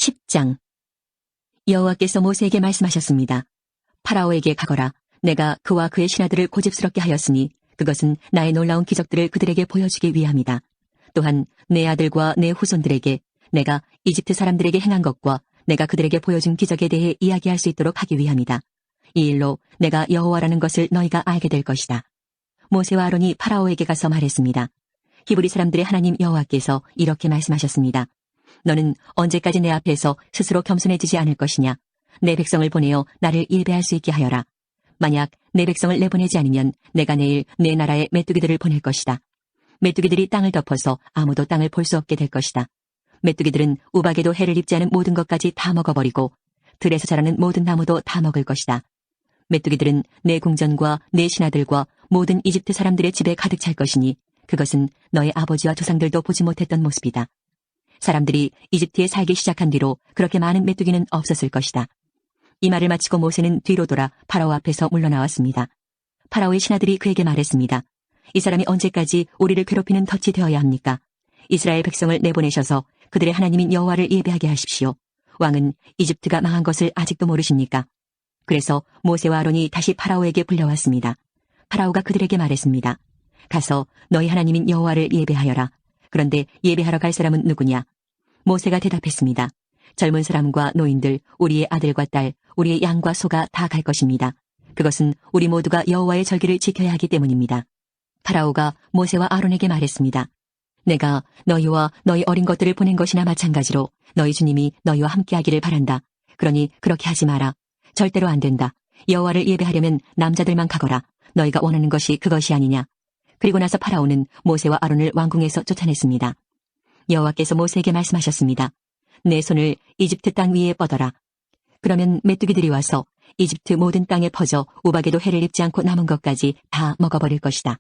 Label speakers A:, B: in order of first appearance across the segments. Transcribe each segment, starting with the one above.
A: 10장. 여호와께서 모세에게 말씀하셨습니다. 파라오에게 가거라. 내가 그와 그의 신하들을 고집스럽게 하였으니 그것은 나의 놀라운 기적들을 그들에게 보여주기 위함이다. 또한 내 아들과 내 후손들에게 내가 이집트 사람들에게 행한 것과 내가 그들에게 보여준 기적에 대해 이야기할 수 있도록 하기 위함이다. 이 일로 내가 여호와라는 것을 너희가 알게 될 것이다. 모세와 아론이 파라오에게 가서 말했습니다. 히브리 사람들의 하나님 여호와께서 이렇게 말씀하셨습니다. 너는 언제까지 내 앞에서 스스로 겸손해지지 않을 것이냐? 내 백성을 보내어 나를 예배할 수 있게 하여라. 만약 내 백성을 내보내지 않으면 내가 내일 내 나라에 메뚜기들을 보낼 것이다. 메뚜기들이 땅을 덮어서 아무도 땅을 볼 수 없게 될 것이다. 메뚜기들은 우박에도 해를 입지 않은 모든 것까지 다 먹어버리고 들에서 자라는 모든 나무도 다 먹을 것이다. 메뚜기들은 내 궁전과 내 신하들과 모든 이집트 사람들의 집에 가득 찰 것이니 그것은 너의 아버지와 조상들도 보지 못했던 모습이다. 사람들이 이집트에 살기 시작한 뒤로 그렇게 많은 메뚜기는 없었을 것이다. 이 말을 마치고 모세는 뒤로 돌아 파라오 앞에서 물러나왔습니다. 파라오의 신하들이 그에게 말했습니다. 이 사람이 언제까지 우리를 괴롭히는 덫이 되어야 합니까? 이스라엘 백성을 내보내셔서 그들의 하나님인 여호와를 예배하게 하십시오. 왕은 이집트가 망한 것을 아직도 모르십니까? 그래서 모세와 아론이 다시 파라오에게 불려왔습니다. 파라오가 그들에게 말했습니다. 가서 너희 하나님인 여호와를 예배하여라. 그런데 예배하러 갈 사람은 누구냐? 모세가 대답했습니다. 젊은 사람과 노인들, 우리의 아들과 딸, 우리의 양과 소가 다 갈 것입니다. 그것은 우리 모두가 여호와의 절기를 지켜야 하기 때문입니다. 파라오가 모세와 아론에게 말했습니다. 내가 너희와 너희 어린 것들을 보낸 것이나 마찬가지로 너희 주님이 너희와 함께하기를 바란다. 그러니 그렇게 하지 마라. 절대로 안 된다. 여호와를 예배하려면 남자들만 가거라. 너희가 원하는 것이 그것이 아니냐. 그리고 나서 파라오는 모세와 아론을 왕궁에서 쫓아냈습니다. 여호와께서 모세에게 말씀하셨습니다. 내 손을 이집트 땅 위에 뻗어라. 그러면 메뚜기들이 와서 이집트 모든 땅에 퍼져 우박에도 해를 입지 않고 남은 것까지 다 먹어버릴 것이다.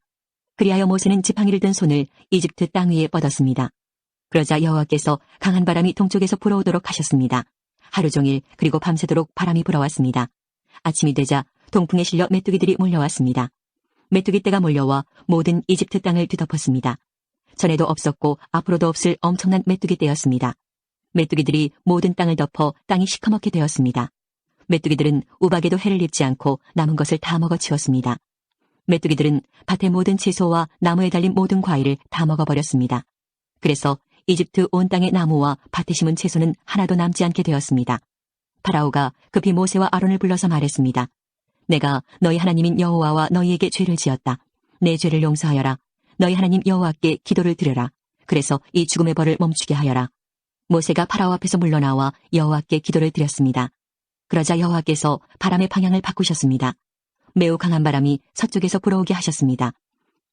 A: 그리하여 모세는 지팡이를 든 손을 이집트 땅 위에 뻗었습니다. 그러자 여호와께서 강한 바람이 동쪽에서 불어오도록 하셨습니다. 하루 종일 그리고 밤새도록 바람이 불어왔습니다. 아침이 되자 동풍에 실려 메뚜기들이 몰려왔습니다. 메뚜기 떼가 몰려와 모든 이집트 땅을 뒤덮었습니다. 전에도 없었고 앞으로도 없을 엄청난 메뚜기 떼였습니다. 메뚜기들이 모든 땅을 덮어 땅이 시커멓게 되었습니다. 메뚜기들은 우박에도 해를 입지 않고 남은 것을 다 먹어치웠습니다. 메뚜기들은 밭의 모든 채소와 나무에 달린 모든 과일을 다 먹어버렸습니다. 그래서 이집트 온 땅의 나무와 밭에 심은 채소는 하나도 남지 않게 되었습니다. 파라오가 급히 모세와 아론을 불러서 말했습니다. 내가 너희 하나님인 여호와와 너희에게 죄를 지었다. 내 죄를 용서하여라. 너희 하나님 여호와께 기도를 드려라. 그래서 이 죽음의 벌을 멈추게 하여라. 모세가 파라오 앞에서 물러나와 여호와께 기도를 드렸습니다. 그러자 여호와께서 바람의 방향을 바꾸셨습니다. 매우 강한 바람이 서쪽에서 불어오게 하셨습니다.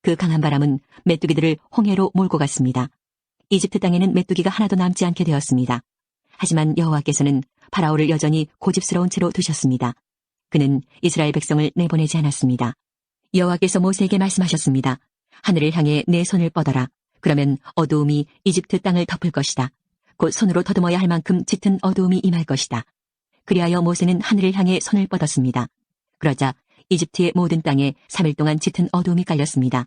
A: 그 강한 바람은 메뚜기들을 홍해로 몰고 갔습니다. 이집트 땅에는 메뚜기가 하나도 남지 않게 되었습니다. 하지만 여호와께서는 파라오를 여전히 고집스러운 채로 두셨습니다. 그는 이스라엘 백성을 내보내지 않았습니다. 여호와께서 모세에게 말씀하셨습니다. 하늘을 향해 내 손을 뻗어라. 그러면 어두움이 이집트 땅을 덮을 것이다. 곧 손으로 더듬어야 할 만큼 짙은 어두움이 임할 것이다. 그리하여 모세는 하늘을 향해 손을 뻗었습니다. 그러자 이집트의 모든 땅에 3일 동안 짙은 어두움이 깔렸습니다.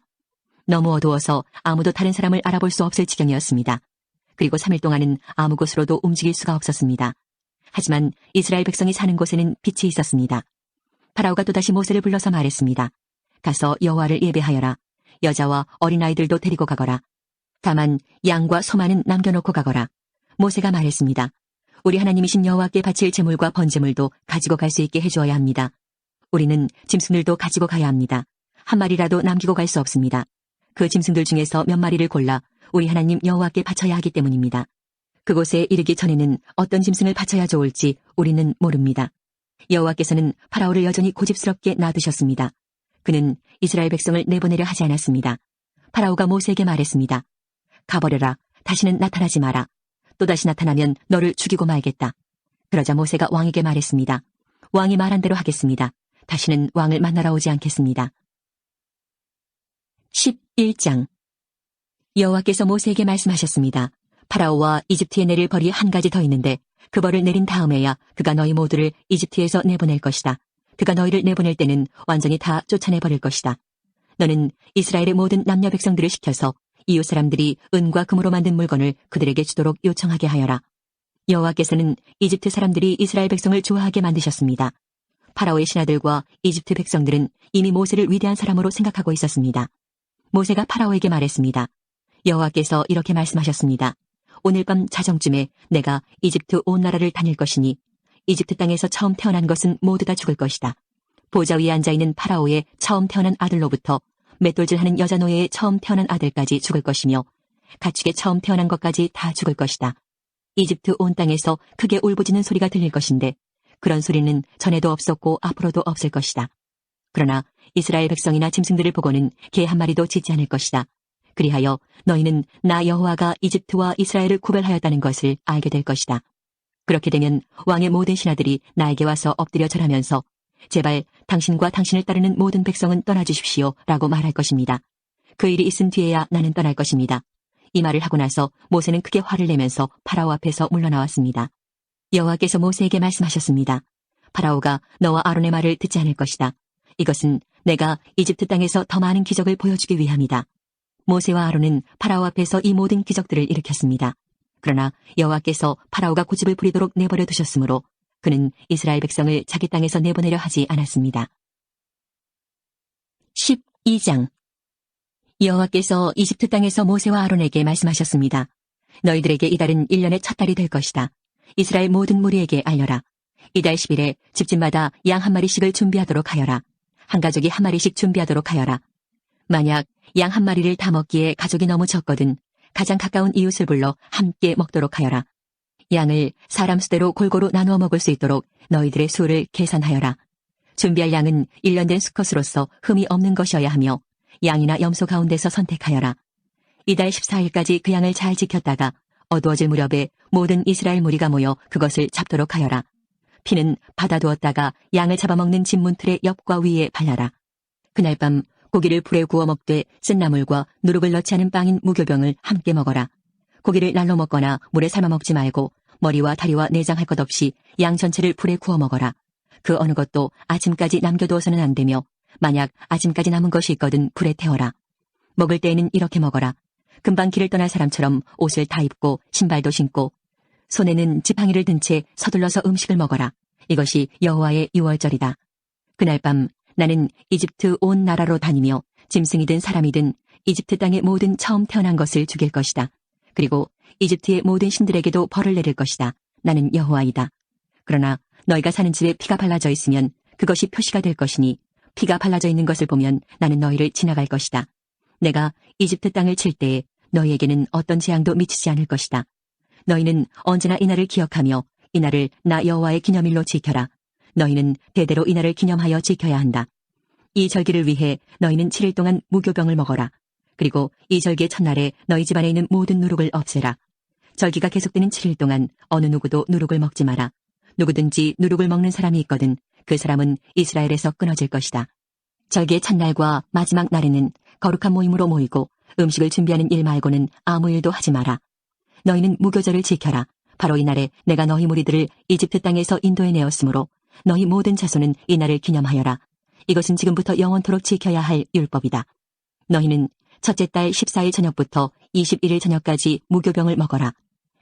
A: 너무 어두워서 아무도 다른 사람을 알아볼 수 없을 지경이었습니다. 그리고 3일 동안은 아무 곳으로도 움직일 수가 없었습니다. 하지만 이스라엘 백성이 사는 곳에는 빛이 있었습니다. 파라오가 또다시 모세를 불러서 말했습니다. 가서 여호와를 예배하여라. 여자와 어린아이들도 데리고 가거라. 다만 양과 소만은 남겨놓고 가거라. 모세가 말했습니다. 우리 하나님이신 여호와께 바칠 제물과 번제물도 가지고 갈 수 있게 해주어야 합니다. 우리는 짐승들도 가지고 가야 합니다. 한 마리라도 남기고 갈 수 없습니다. 그 짐승들 중에서 몇 마리를 골라 우리 하나님 여호와께 바쳐야 하기 때문입니다. 그곳에 이르기 전에는 어떤 짐승을 바쳐야 좋을지 우리는 모릅니다. 여호와께서는 파라오를 여전히 고집스럽게 놔두셨습니다. 그는 이스라엘 백성을 내보내려 하지 않았습니다. 파라오가 모세에게 말했습니다. 가버려라. 다시는 나타나지 마라. 또다시 나타나면 너를 죽이고 말겠다. 그러자 모세가 왕에게 말했습니다. 왕이 말한 대로 하겠습니다. 다시는 왕을 만나러 오지 않겠습니다. 11장. 여호와께서 모세에게 말씀하셨습니다. 파라오와 이집트에 내릴 벌이 한 가지 더 있는데 그 벌을 내린 다음에야 그가 너희 모두를 이집트에서 내보낼 것이다. 그가 너희를 내보낼 때는 완전히 다 쫓아내버릴 것이다. 너는 이스라엘의 모든 남녀 백성들을 시켜서 이웃 사람들이 은과 금으로 만든 물건을 그들에게 주도록 요청하게 하여라. 여호와께서는 이집트 사람들이 이스라엘 백성을 좋아하게 만드셨습니다. 파라오의 신하들과 이집트 백성들은 이미 모세를 위대한 사람으로 생각하고 있었습니다. 모세가 파라오에게 말했습니다. 여호와께서 이렇게 말씀하셨습니다. 오늘 밤 자정쯤에 내가 이집트 온 나라를 다닐 것이니 이집트 땅에서 처음 태어난 것은 모두 다 죽을 것이다. 보좌 위에 앉아있는 파라오의 처음 태어난 아들로부터 맷돌질하는 여자 노예의 처음 태어난 아들까지 죽을 것이며 가축의 처음 태어난 것까지 다 죽을 것이다. 이집트 온 땅에서 크게 울부짖는 소리가 들릴 것인데 그런 소리는 전에도 없었고 앞으로도 없을 것이다. 그러나 이스라엘 백성이나 짐승들을 보고는 개 한 마리도 짖지 않을 것이다. 그리하여 너희는 나 여호와가 이집트와 이스라엘을 구별하였다는 것을 알게 될 것이다. 그렇게 되면 왕의 모든 신하들이 나에게 와서 엎드려 절하면서 제발 당신과 당신을 따르는 모든 백성은 떠나주십시오 라고 말할 것입니다. 그 일이 있은 뒤에야 나는 떠날 것입니다. 이 말을 하고 나서 모세는 크게 화를 내면서 파라오 앞에서 물러나왔습니다. 여호와께서 모세에게 말씀하셨습니다. 파라오가 너와 아론의 말을 듣지 않을 것이다. 이것은 내가 이집트 땅에서 더 많은 기적을 보여주기 위함이다. 모세와 아론은 파라오 앞에서 이 모든 기적들을 일으켰습니다. 그러나 여호와께서 파라오가 고집을 부리도록 내버려 두셨으므로 그는 이스라엘 백성을 자기 땅에서 내보내려 하지 않았습니다. 12장 여호와께서 이집트 땅에서 모세와 아론에게 말씀하셨습니다. 너희들에게 이달은 1년의 첫 달이 될 것이다. 이스라엘 모든 무리에게 알려라. 이달 10일에 집집마다 양 한 마리씩을 준비하도록 하여라. 한 가족이 한 마리씩 준비하도록 하여라. 만약 양 한 마리를 다 먹기에 가족이 너무 적거든 가장 가까운 이웃을 불러 함께 먹도록 하여라. 양을 사람 수대로 골고루 나누어 먹을 수 있도록 너희들의 수를 계산하여라. 준비할 양은 1년 된 수컷으로서 흠이 없는 것이어야 하며 양이나 염소 가운데서 선택하여라. 이달 14일까지 그 양을 잘 지켰다가 어두워질 무렵에 모든 이스라엘 무리가 모여 그것을 잡도록 하여라. 피는 받아두었다가 양을 잡아먹는 진문틀의 옆과 위에 발라라. 그날 밤 고기를 불에 구워 먹되 쓴 나물과 누룩을 넣지 않은 빵인 무교병을 함께 먹어라. 고기를 날로 먹거나 물에 삶아 먹지 말고 머리와 다리와 내장 할 것 없이 양 전체를 불에 구워 먹어라. 그 어느 것도 아침까지 남겨두어서는 안 되며 만약 아침까지 남은 것이 있거든 불에 태워라. 먹을 때에는 이렇게 먹어라. 금방 길을 떠날 사람처럼 옷을 다 입고 신발도 신고 손에는 지팡이를 든 채 서둘러서 음식을 먹어라. 이것이 여호와의 유월절이다. 그날 밤 나는 이집트 온 나라로 다니며 짐승이든 사람이든 이집트 땅의 모든 처음 태어난 것을 죽일 것이다. 그리고 이집트의 모든 신들에게도 벌을 내릴 것이다. 나는 여호와이다. 그러나 너희가 사는 집에 피가 발라져 있으면 그것이 표시가 될 것이니 피가 발라져 있는 것을 보면 나는 너희를 지나갈 것이다. 내가 이집트 땅을 칠 때에 너희에게는 어떤 재앙도 미치지 않을 것이다. 너희는 언제나 이날을 기억하며 이날을 나 여호와의 기념일로 지켜라. 너희는 대대로 이날을 기념하여 지켜야 한다. 이 절기를 위해 너희는 7일 동안 무교병을 먹어라. 그리고 이 절기의 첫날에 너희 집안에 있는 모든 누룩을 없애라. 절기가 계속되는 7일 동안 어느 누구도 누룩을 먹지 마라. 누구든지 누룩을 먹는 사람이 있거든 그 사람은 이스라엘에서 끊어질 것이다. 절기의 첫날과 마지막 날에는 거룩한 모임으로 모이고 음식을 준비하는 일 말고는 아무 일도 하지 마라. 너희는 무교절을 지켜라. 바로 이날에 내가 너희 무리들을 이집트 땅에서 인도해내었으므로 너희 모든 자손은 이날을 기념하여라. 이것은 지금부터 영원토록 지켜야 할 율법이다. 너희는 첫째 달 14일 저녁부터 21일 저녁까지 무교병을 먹어라.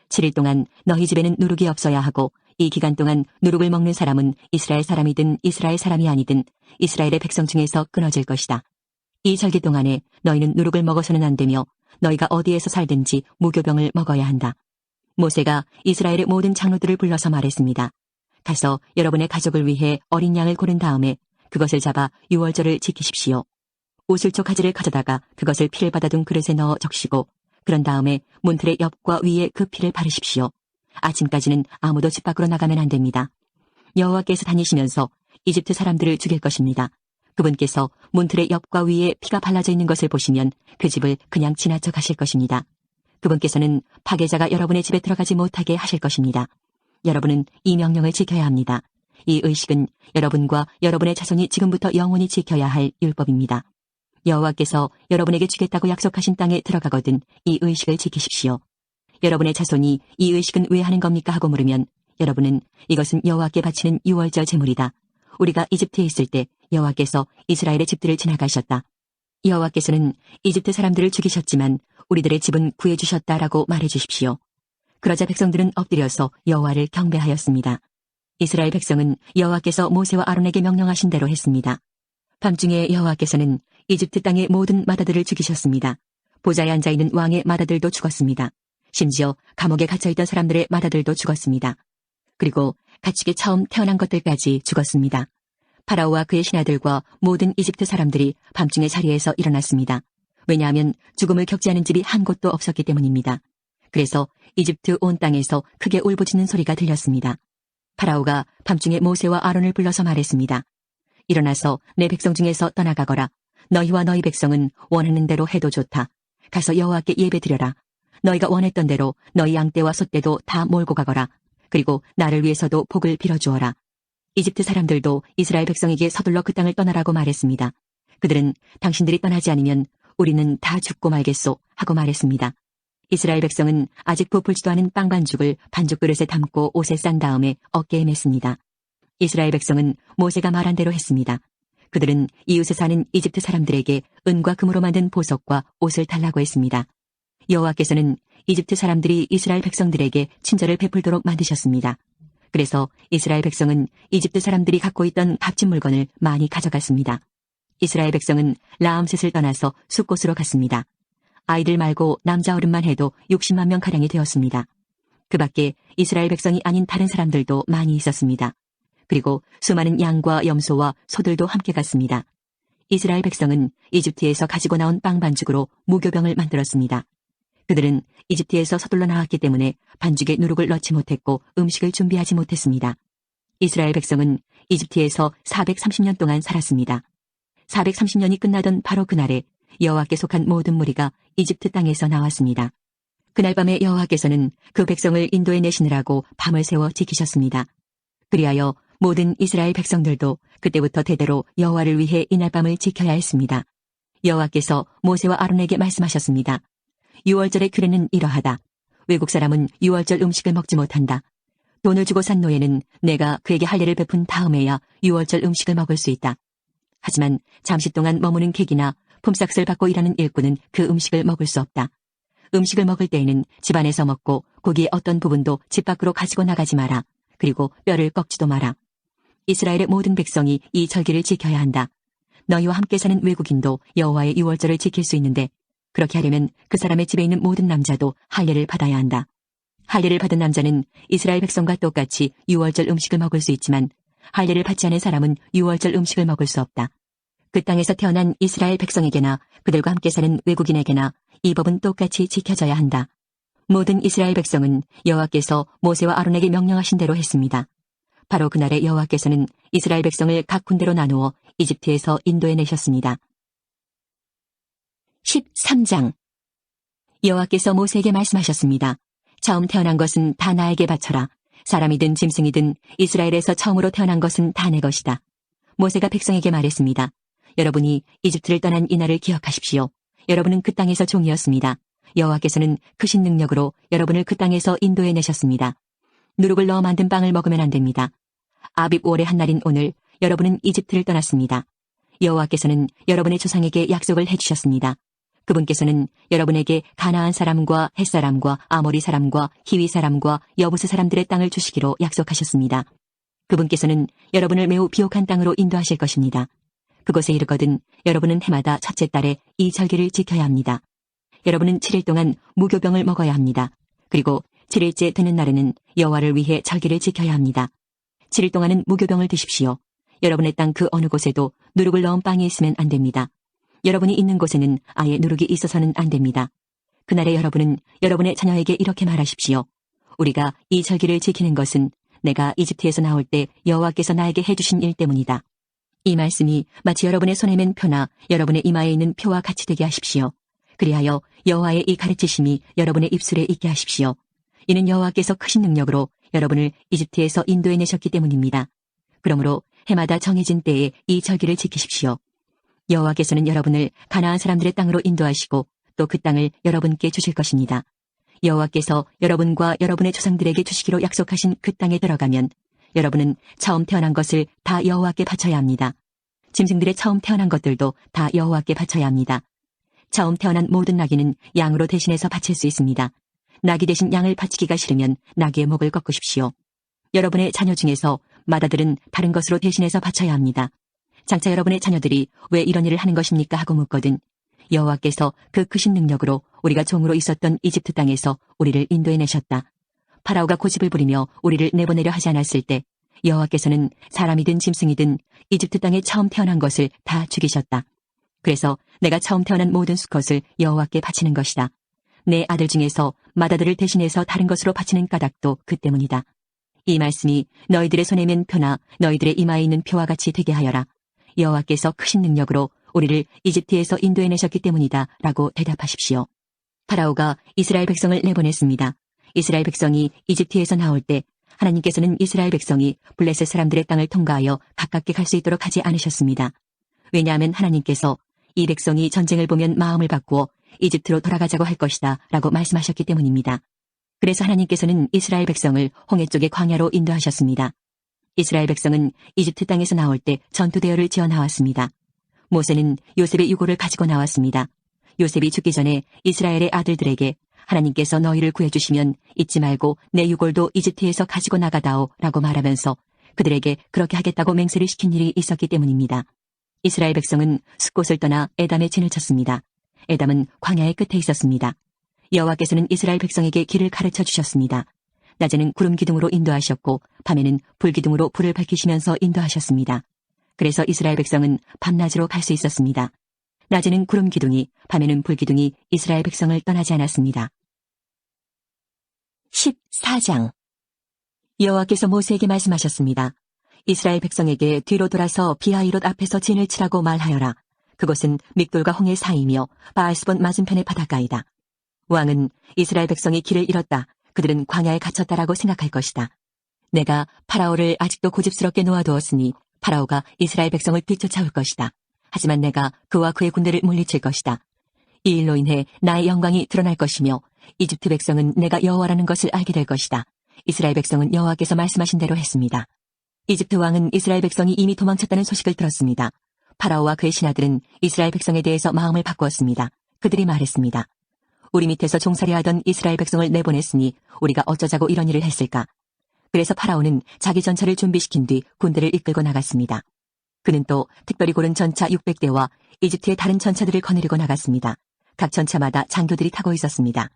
A: 7일 동안 너희 집에는 누룩이 없어야 하고 이 기간 동안 누룩을 먹는 사람은 이스라엘 사람이든 이스라엘 사람이 아니든 이스라엘의 백성 중에서 끊어질 것이다. 이 절기 동안에 너희는 누룩을 먹어서는 안 되며 너희가 어디에서 살든지 무교병을 먹어야 한다. 모세가 이스라엘의 모든 장로들을 불러서 말했습니다. 가서 여러분의 가족을 위해 어린 양을 고른 다음에 그것을 잡아 유월절을 지키십시오. 우슬초 가지를 가져다가 그것을 피를 받아둔 그릇에 넣어 적시고 그런 다음에 문틀의 옆과 위에 그 피를 바르십시오. 아침까지는 아무도 집 밖으로 나가면 안 됩니다. 여호와께서 다니시면서 이집트 사람들을 죽일 것입니다. 그분께서 문틀의 옆과 위에 피가 발라져 있는 것을 보시면 그 집을 그냥 지나쳐 가실 것입니다. 그분께서는 파괴자가 여러분의 집에 들어가지 못하게 하실 것입니다. 여러분은 이 명령을 지켜야 합니다. 이 의식은 여러분과 여러분의 자손이 지금부터 영원히 지켜야 할 율법입니다. 여호와께서 여러분에게 주겠다고 약속하신 땅에 들어가거든 이 의식을 지키십시오. 여러분의 자손이 이 의식은 왜 하는 겁니까 하고 물으면 여러분은 이것은 여호와께 바치는 유월절 제물이다. 우리가 이집트에 있을 때 여호와께서 이스라엘의 집들을 지나가셨다. 여호와께서는 이집트 사람들을 죽이셨지만 우리들의 집은 구해주셨다라고 말해주십시오. 그러자 백성들은 엎드려서 여호와를 경배하였습니다. 이스라엘 백성은 여호와께서 모세와 아론에게 명령하신 대로 했습니다. 밤중에 여호와께서는 이집트 땅의 모든 마다들을 죽이셨습니다. 보좌에 앉아있는 왕의 마다들도 죽었습니다. 심지어 감옥에 갇혀있던 사람들의 마다들도 죽었습니다. 그리고 가축에 처음 태어난 것들까지 죽었습니다. 파라오와 그의 신하들과 모든 이집트 사람들이 밤중에 자리에서 일어났습니다. 왜냐하면 죽음을 겪지 않은 집이 한 곳도 없었기 때문입니다. 그래서 이집트 온 땅에서 크게 울부짖는 소리가 들렸습니다. 파라오가 밤중에 모세와 아론을 불러서 말했습니다. 일어나서 내 백성 중에서 떠나가거라. 너희와 너희 백성은 원하는 대로 해도 좋다. 가서 여호와께 예배드려라. 너희가 원했던 대로 너희 양떼와 소떼도 다 몰고 가거라. 그리고 나를 위해서도 복을 빌어주어라. 이집트 사람들도 이스라엘 백성에게 서둘러 그 땅을 떠나라고 말했습니다. 그들은 당신들이 떠나지 않으면 우리는 다 죽고 말겠소 하고 말했습니다. 이스라엘 백성은 아직 부풀지도 않은 빵 반죽을 반죽 그릇에 담고 옷에 싼 다음에 어깨에 맸습니다. 이스라엘 백성은 모세가 말한 대로 했습니다. 그들은 이웃에 사는 이집트 사람들에게 은과 금으로 만든 보석과 옷을 달라고 했습니다. 여호와께서는 이집트 사람들이 이스라엘 백성들에게 친절을 베풀도록 만드셨습니다. 그래서 이스라엘 백성은 이집트 사람들이 갖고 있던 값진 물건을 많이 가져갔습니다. 이스라엘 백성은 라암셋을 떠나서 숫곳으로 갔습니다. 아이들 말고 남자 어른만 해도 60만 명가량이 되었습니다. 그 밖에 이스라엘 백성이 아닌 다른 사람들도 많이 있었습니다. 그리고 수많은 양과 염소와 소들도 함께 갔습니다. 이스라엘 백성은 이집트에서 가지고 나온 빵 반죽으로 무교병을 만들었습니다. 그들은 이집트에서 서둘러 나왔기 때문에 반죽에 누룩을 넣지 못했고 음식을 준비하지 못했습니다. 이스라엘 백성은 이집트에서 430년 동안 살았습니다. 430년이 끝나던 바로 그날에 여호와께 속한 모든 무리가 이집트 땅에서 나왔습니다. 그날 밤에 여호와께서는 그 백성을 인도에 내시느라고 밤을 새워 지키셨습니다. 그리하여 모든 이스라엘 백성들도 그때부터 대대로 여호와를 위해 이날 밤을 지켜야 했습니다. 여호와께서 모세와 아론에게 말씀하셨습니다. 유월절의 규례는 이러하다. 외국 사람은 유월절 음식을 먹지 못한다. 돈을 주고 산 노예는 내가 그에게 할례를 베푼 다음에야 유월절 음식을 먹을 수 있다. 하지만 잠시 동안 머무는 객이나 품삯을 받고 일하는 일꾼은 그 음식을 먹을 수 없다. 음식을 먹을 때에는 집 안에서 먹고 고기의 어떤 부분도 집 밖으로 가지고 나가지 마라. 그리고 뼈를 꺾지도 마라. 이스라엘의 모든 백성이 이 절기를 지켜야 한다. 너희와 함께 사는 외국인도 여호와의 유월절을 지킬 수 있는데 그렇게 하려면 그 사람의 집에 있는 모든 남자도 할례를 받아야 한다. 할례를 받은 남자는 이스라엘 백성과 똑같이 유월절 음식을 먹을 수 있지만 할례를 받지 않은 사람은 유월절 음식을 먹을 수 없다. 그 땅에서 태어난 이스라엘 백성에게나 그들과 함께 사는 외국인에게나 이 법은 똑같이 지켜져야 한다. 모든 이스라엘 백성은 여호와께서 모세와 아론에게 명령하신 대로 했습니다. 바로 그날에 여호와께서는 이스라엘 백성을 각 군대로 나누어 이집트에서 인도에 내셨습니다. 13장 여호와께서 모세에게 말씀하셨습니다. 처음 태어난 것은 다 나에게 바쳐라. 사람이든 짐승이든 이스라엘에서 처음으로 태어난 것은 다 내 것이다. 모세가 백성에게 말했습니다. 여러분이 이집트를 떠난 이날을 기억하십시오. 여러분은 그 땅에서 종이었습니다. 여호와께서는 크신 능력으로 여러분을 그 땅에서 인도해 내셨습니다. 누룩을 넣어 만든 빵을 먹으면 안 됩니다. 아빕 월의 한 날인 오늘 여러분은 이집트를 떠났습니다. 여호와께서는 여러분의 조상에게 약속을 해주셨습니다. 그분께서는 여러분에게 가나안 사람과 헷 사람과 아모리 사람과 히위 사람과 여부스 사람들의 땅을 주시기로 약속하셨습니다. 그분께서는 여러분을 매우 비옥한 땅으로 인도하실 것입니다. 그곳에 이르거든 여러분은 해마다 첫째 달에 이 절기를 지켜야 합니다. 여러분은 7일 동안 무교병을 먹어야 합니다. 그리고 7일째 되는 날에는 여호와를 위해 절기를 지켜야 합니다. 7일 동안은 무교병을 드십시오. 여러분의 땅 그 어느 곳에도 누룩을 넣은 빵이 있으면 안 됩니다. 여러분이 있는 곳에는 아예 누룩이 있어서는 안 됩니다. 그날에 여러분은 여러분의 자녀에게 이렇게 말하십시오. 우리가 이 절기를 지키는 것은 내가 이집트에서 나올 때 여호와께서 나에게 해주신 일 때문이다. 이 말씀이 마치 여러분의 손에 맨 표나 여러분의 이마에 있는 표와 같이 되게 하십시오. 그리하여 여호와의 이 가르치심이 여러분의 입술에 있게 하십시오. 이는 여호와께서 크신 능력으로 여러분을 이집트에서 인도해 내셨기 때문입니다. 그러므로 해마다 정해진 때에 이 절기를 지키십시오. 여호와께서는 여러분을 가나안 사람들의 땅으로 인도하시고 또 그 땅을 여러분께 주실 것입니다. 여호와께서 여러분과 여러분의 조상들에게 주시기로 약속하신 그 땅에 들어가면 여러분은 처음 태어난 것을 다 여호와께 바쳐야 합니다. 짐승들의 처음 태어난 것들도 다 여호와께 바쳐야 합니다. 처음 태어난 모든 나귀는 양으로 대신해서 바칠 수 있습니다. 나귀 대신 양을 바치기가 싫으면 나귀의 목을 꺾으십시오. 여러분의 자녀 중에서 맏아들은 다른 것으로 대신해서 바쳐야 합니다. 장차 여러분의 자녀들이 왜 이런 일을 하는 것입니까 하고 묻거든 여호와께서 그 크신 능력으로 우리가 종으로 있었던 이집트 땅에서 우리를 인도해내셨다. 파라오가 고집을 부리며 우리를 내보내려 하지 않았을 때 여호와께서는 사람이든 짐승이든 이집트 땅에 처음 태어난 것을 다 죽이셨다. 그래서 내가 처음 태어난 모든 수컷을 여호와께 바치는 것이다. 내 아들 중에서 맏아들을 대신해서 다른 것으로 바치는 까닭도 그 때문이다. 이 말씀이 너희들의 손에 맨 표나 너희들의 이마에 있는 표와 같이 되게 하여라. 여호와께서 크신 능력으로 우리를 이집트에서 인도해내셨기 때문이다 라고 대답하십시오. 파라오가 이스라엘 백성을 내보냈습니다. 이스라엘 백성이 이집트에서 나올 때 하나님께서는 이스라엘 백성이 블레셋 사람들의 땅을 통과하여 가깝게 갈 수 있도록 하지 않으셨습니다. 왜냐하면 하나님께서 이 백성이 전쟁을 보면 마음을 바꾸어 이집트로 돌아가자고 할 것이다 라고 말씀하셨기 때문입니다. 그래서 하나님께서는 이스라엘 백성을 홍해 쪽의 광야로 인도하셨습니다. 이스라엘 백성은 이집트 땅에서 나올 때 전투대열을 지어 나왔습니다. 모세는 요셉의 유고를 가지고 나왔습니다. 요셉이 죽기 전에 이스라엘의 아들들에게 하나님께서 너희를 구해주시면 잊지 말고 내 유골도 이집트에서 가지고 나가다오 라고 말하면서 그들에게 그렇게 하겠다고 맹세를 시킨 일이 있었기 때문입니다. 이스라엘 백성은 숫곳을 떠나 에담에 진을 쳤습니다. 에담은 광야의 끝에 있었습니다. 여호와께서는 이스라엘 백성에게 길을 가르쳐 주셨습니다. 낮에는 구름 기둥으로 인도하셨고 밤에는 불 기둥으로 불을 밝히시면서 인도하셨습니다. 그래서 이스라엘 백성은 밤낮으로 갈 수 있었습니다. 낮에는 구름 기둥이, 밤에는 불 기둥이 이스라엘 백성을 떠나지 않았습니다. 14장 여호와께서 모세에게 말씀하셨습니다. 이스라엘 백성에게 뒤로 돌아서 비하이롯 앞에서 진을 치라고 말하여라. 그곳은 믹돌과 홍해 사이며 바알스본 맞은편의 바닷가이다. 왕은 이스라엘 백성이 길을 잃었다. 그들은 광야에 갇혔다라고 생각할 것이다. 내가 파라오를 아직도 고집스럽게 놓아두었으니 파라오가 이스라엘 백성을 뒤쫓아올 것이다. 하지만 내가 그와 그의 군대를 물리칠 것이다. 이 일로 인해 나의 영광이 드러날 것이며 이집트 백성은 내가 여호와라는 것을 알게 될 것이다. 이스라엘 백성은 여호와께서 말씀하신 대로 했습니다. 이집트 왕은 이스라엘 백성이 이미 도망쳤다는 소식을 들었습니다. 파라오와 그의 신하들은 이스라엘 백성에 대해서 마음을 바꾸었습니다. 그들이 말했습니다. 우리 밑에서 종살이 하던 이스라엘 백성을 내보냈으니 우리가 어쩌자고 이런 일을 했을까? 그래서 파라오는 자기 전차를 준비시킨 뒤 군대를 이끌고 나갔습니다. 그는 또 특별히 고른 전차 600대와 이집트의 다른 전차들을 거느리고 나갔습니다. 각 전차마다 장교들이 타고 있었습니다.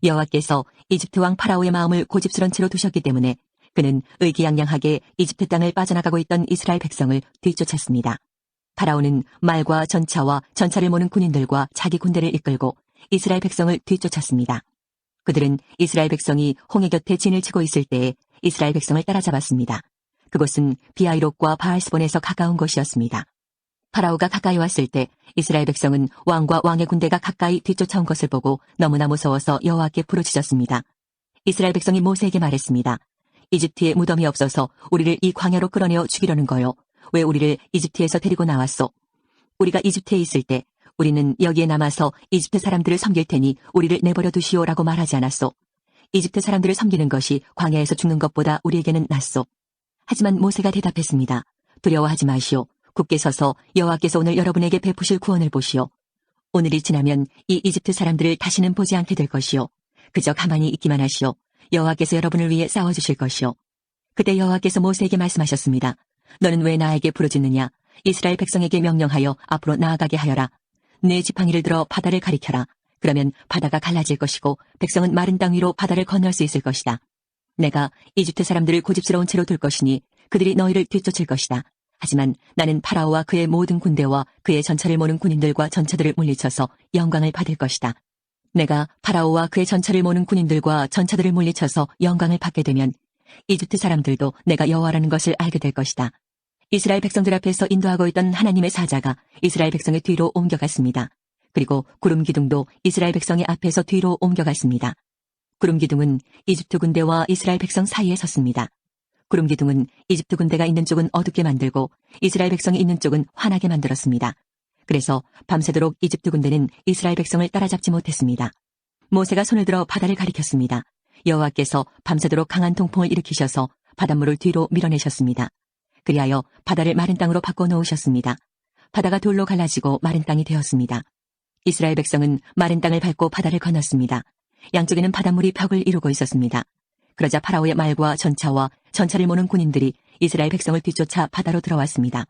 A: 여호와께서 이집트 왕 파라오의 마음을 고집스런 채로 두셨기 때문에 그는 의기양양하게 이집트 땅을 빠져나가고 있던 이스라엘 백성을 뒤쫓았습니다. 파라오는 말과 전차와 전차를 모는 군인들과 자기 군대를 이끌고 이스라엘 백성을 뒤쫓았습니다. 그들은 이스라엘 백성이 홍해 곁에 진을 치고 있을 때에 이스라엘 백성을 따라잡았습니다. 그곳은 비하이롯과 바알스본에서 가까운 곳이었습니다. 파라오가 가까이 왔을 때 이스라엘 백성은 왕과 왕의 군대가 가까이 뒤쫓아온 것을 보고 너무나 무서워서 여호와께 부르짖었습니다. 이스라엘 백성이 모세에게 말했습니다. 이집트에 무덤이 없어서 우리를 이 광야로 끌어내어 죽이려는 거요. 왜 우리를 이집트에서 데리고 나왔소? 우리가 이집트에 있을 때 우리는 여기에 남아서 이집트 사람들을 섬길 테니 우리를 내버려 두시오라고 말하지 않았소. 이집트 사람들을 섬기는 것이 광야에서 죽는 것보다 우리에게는 낫소. 하지만 모세가 대답했습니다. 두려워하지 마시오. 굳게 서서 여호와께서 오늘 여러분에게 베푸실 구원을 보시오. 오늘이 지나면 이 이집트 사람들을 다시는 보지 않게 될 것이오. 그저 가만히 있기만 하시오. 여호와께서 여러분을 위해 싸워주실 것이오. 그때 여호와께서 모세에게 말씀하셨습니다. 너는 왜 나에게 부르짖느냐? 이스라엘 백성에게 명령하여 앞으로 나아가게 하여라. 내 지팡이를 들어 바다를 가리켜라. 그러면 바다가 갈라질 것이고 백성은 마른 땅 위로 바다를 건널 수 있을 것이다. 내가 이집트 사람들을 고집스러운 채로 둘 것이니 그들이 너희를 뒤쫓을 것이다. 하지만 나는 파라오와 그의 모든 군대와 그의 전차를 모는 군인들과 전차들을 물리쳐서 영광을 받을 것이다. 내가 파라오와 그의 전차를 모는 군인들과 전차들을 물리쳐서 영광을 받게 되면 이집트 사람들도 내가 여호와라는 것을 알게 될 것이다. 이스라엘 백성들 앞에서 인도하고 있던 하나님의 사자가 이스라엘 백성의 뒤로 옮겨갔습니다. 그리고 구름 기둥도 이스라엘 백성의 앞에서 뒤로 옮겨갔습니다. 구름 기둥은 이집트 군대와 이스라엘 백성 사이에 섰습니다. 구름 기둥은 이집트 군대가 있는 쪽은 어둡게 만들고 이스라엘 백성이 있는 쪽은 환하게 만들었습니다. 그래서 밤새도록 이집트 군대는 이스라엘 백성을 따라잡지 못했습니다. 모세가 손을 들어 바다를 가리켰습니다. 여호와께서 밤새도록 강한 동풍을 일으키셔서 바닷물을 뒤로 밀어내셨습니다. 그리하여 바다를 마른 땅으로 바꿔놓으셨습니다. 바다가 돌로 갈라지고 마른 땅이 되었습니다. 이스라엘 백성은 마른 땅을 밟고 바다를 건넜습니다. 양쪽에는 바닷물이 벽을 이루고 있었습니다. 그러자 파라오의 말과 전차와 전차를 모는 군인들이 이스라엘 백성을 뒤쫓아 바다로 들어왔습니다.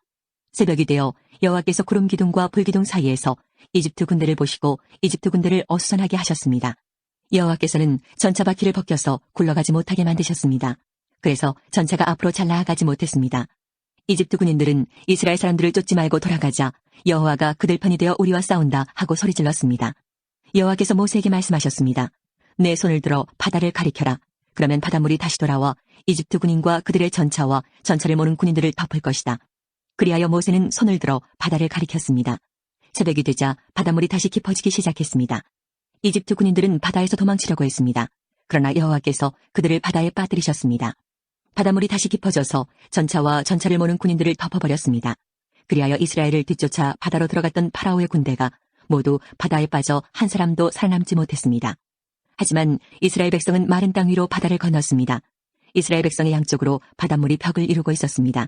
A: 새벽이 되어 여호와께서 구름 기둥과 불 기둥 사이에서 이집트 군대를 보시고 이집트 군대를 어수선하게 하셨습니다. 여호와께서는 전차 바퀴를 벗겨서 굴러가지 못하게 만드셨습니다. 그래서 전차가 앞으로 잘 나아가지 못했습니다. 이집트 군인들은 이스라엘 사람들을 쫓지 말고 돌아가자 여호와가 그들 편이 되어 우리와 싸운다 하고 소리질렀습니다. 여호와께서 모세에게 말씀하셨습니다. 내 손을 들어 바다를 가리켜라. 그러면 바닷물이 다시 돌아와 이집트 군인과 그들의 전차와 전차를 모는 군인들을 덮을 것이다. 그리하여 모세는 손을 들어 바다를 가리켰습니다. 새벽이 되자 바닷물이 다시 깊어지기 시작했습니다. 이집트 군인들은 바다에서 도망치려고 했습니다. 그러나 여호와께서 그들을 바다에 빠뜨리셨습니다. 바닷물이 다시 깊어져서 전차와 전차를 모는 군인들을 덮어버렸습니다. 그리하여 이스라엘을 뒤쫓아 바다로 들어갔던 파라오의 군대가 모두 바다에 빠져 한 사람도 살아남지 못했습니다. 하지만 이스라엘 백성은 마른 땅 위로 바다를 건넜습니다. 이스라엘 백성의 양쪽으로 바닷물이 벽을 이루고 있었습니다.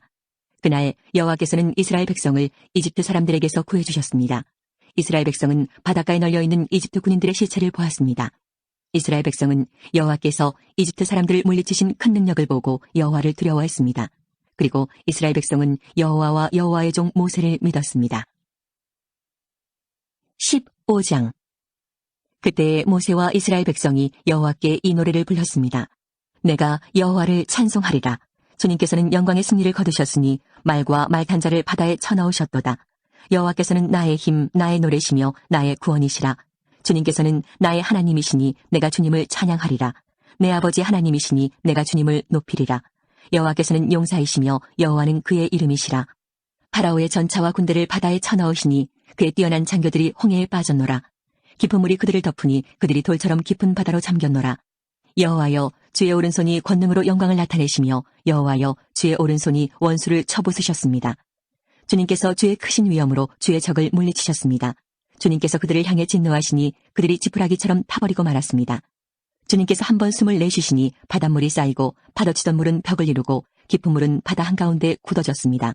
A: 그날 여호와께서는 이스라엘 백성을 이집트 사람들에게서 구해주셨습니다. 이스라엘 백성은 바닷가에 널려있는 이집트 군인들의 시체를 보았습니다. 이스라엘 백성은 여호와께서 이집트 사람들을 물리치신 큰 능력을 보고 여호와를 두려워했습니다. 그리고 이스라엘 백성은 여호와와 여호와의 종 모세를 믿었습니다. 15장. 그때 모세와 이스라엘 백성이 여호와께 이 노래를 불렀습니다. 내가 여호와를 찬송하리라. 주님께서는 영광의 승리를 거두셨으니 말과 말탄자를 바다에 쳐넣으셨도다. 여호와께서는 나의 힘, 나의 노래시며 나의 구원이시라. 주님께서는 나의 하나님이시니 내가 주님을 찬양하리라. 내 아버지 하나님이시니 내가 주님을 높이리라. 여호와께서는 용사이시며 여호와는 그의 이름이시라. 파라오의 전차와 군대를 바다에 쳐넣으시니 그의 뛰어난 장교들이 홍해에 빠졌노라. 깊은 물이 그들을 덮으니 그들이 돌처럼 깊은 바다로 잠겼노라. 여호와여, 주의 오른손이 권능으로 영광을 나타내시며 여호와여, 주의 오른손이 원수를 쳐부수셨습니다. 주님께서 주의 크신 위엄으로 주의 적을 물리치셨습니다. 주님께서 그들을 향해 진노하시니 그들이 지푸라기처럼 타버리고 말았습니다. 주님께서 한 번 숨을 내쉬시니 바닷물이 쌓이고 파도치던 물은 벽을 이루고 깊은 물은 바다 한가운데 굳어졌습니다.